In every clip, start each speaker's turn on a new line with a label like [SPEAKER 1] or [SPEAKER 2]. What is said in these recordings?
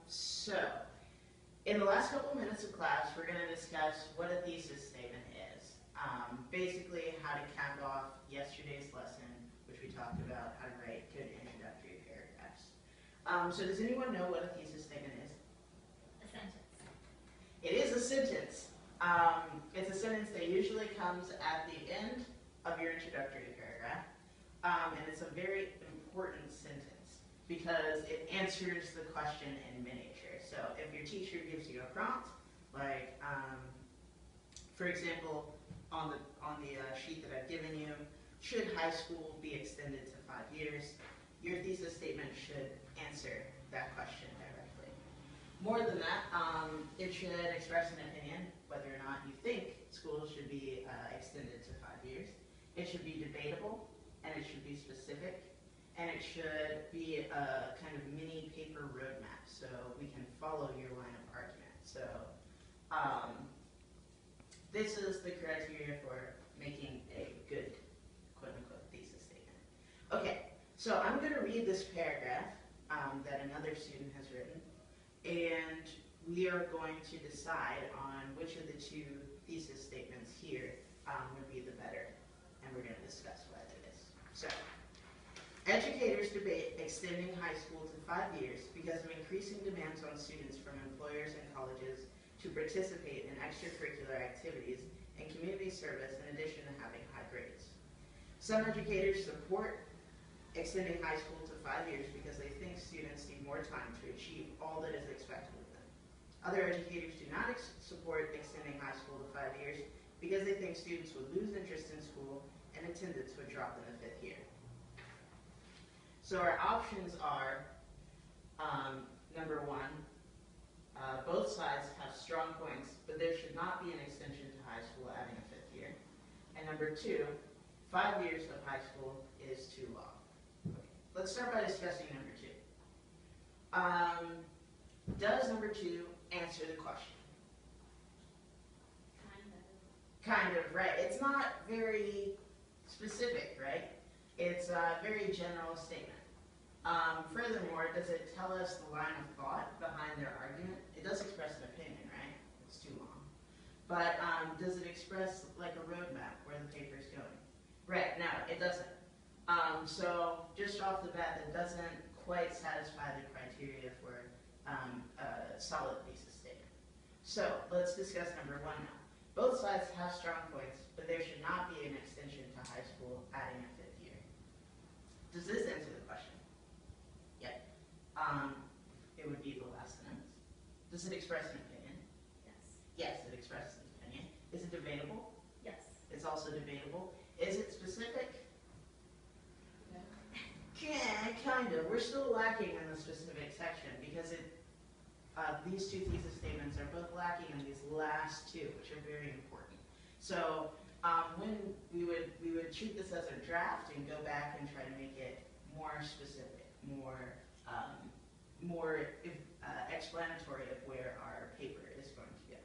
[SPEAKER 1] So, in the last couple minutes of class, we're going to discuss what a thesis statement is. Basically, how to cap off yesterday's lesson, which we talked about how to write good introductory paragraphs. So does anyone know what a thesis statement is?
[SPEAKER 2] A sentence.
[SPEAKER 1] It is a sentence. It's a sentence that usually comes at the end of your introductory paragraph, and it's a very important sentence because it answers the question in miniature. So if your teacher gives you a prompt, like, for example, on the sheet that I've given you, should high school be extended to 5 years? Your thesis statement should answer that question directly. More than that, it should express an opinion, whether or not you think schools should be extended to 5 years. It should be debatable, and it should be specific, and it should be a kind of mini paper roadmap, so we can follow your line of argument. So this is the criteria for making a good, quote-unquote, thesis statement. Okay, so I'm going to read this paragraph that another student has written, and we are going to decide on which of the two thesis statements here would be the better, and we're going to discuss why that is. So, educators debate extending high school to 5 years because of increasing demands on students from employers and colleges to participate in extracurricular activities and community service in addition to having high grades. Some educators support extending high school to 5 years because they think students need more time to achieve all that is expected of them. Other educators do not support extending high school to 5 years because they think students would lose interest in school and attendance would drop in the 5th year. So our options are, number one, both sides have strong points, but there should not be an extension to high school adding a 5th year. And number two, 5 years of high school is too long. Okay. Let's start by discussing number two. Does number two answer the question? Kind of, right. It's not very specific, right? It's a very general statement. Furthermore, does it tell us the line of thought behind their argument? It does express an opinion, right? It's too long. But does it express like a roadmap where the paper is going? Right, no, it doesn't. So just off the bat, that doesn't quite satisfy the criteria for a solid thesis statement. So let's discuss number one now. Both sides have strong points, but there should not be an extension to high school adding a 5th year. Does this answer the question? Yeah. It would be the last sentence. Does it express an opinion?
[SPEAKER 2] Yes.
[SPEAKER 1] Yes, it expresses an opinion. Is it debatable?
[SPEAKER 2] Yes.
[SPEAKER 1] It's also debatable. Is it specific?
[SPEAKER 2] No.
[SPEAKER 1] Yeah, kind of. We're still lacking in the specific section because these two thesis statements are both lacking in these last two, which are very important. So when we would treat this as a draft and go back and try to make it more specific, more explanatory of where our paper is going to go.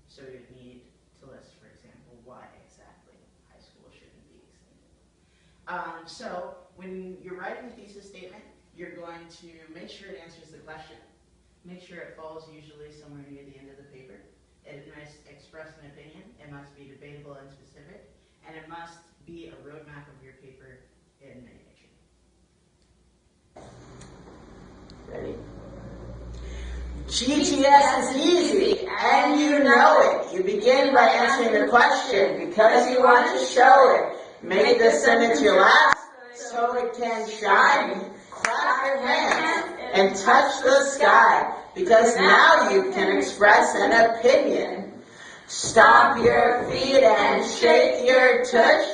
[SPEAKER 1] So we would need to list, for example, why exactly high school shouldn't be extended. So when you're writing a thesis statement, you're going to make sure it answers the question. Make sure it falls usually somewhere near the end of the paper. It must express an opinion. It must be debatable and specific. And it must be a roadmap of your paper in miniature. Ready? GTS is easy, and you know it. You begin by answering the question because you want to show it. Make the sentence your last so it can shine. Clap your hands and touch the sky because now you can express an opinion. Stomp your feet and shake your tush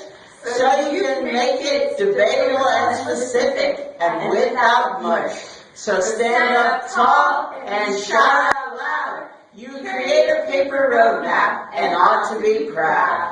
[SPEAKER 1] so you can make it debatable and specific and without mush. So stand up tall and shout out loud. You create a paper roadmap and ought to be proud.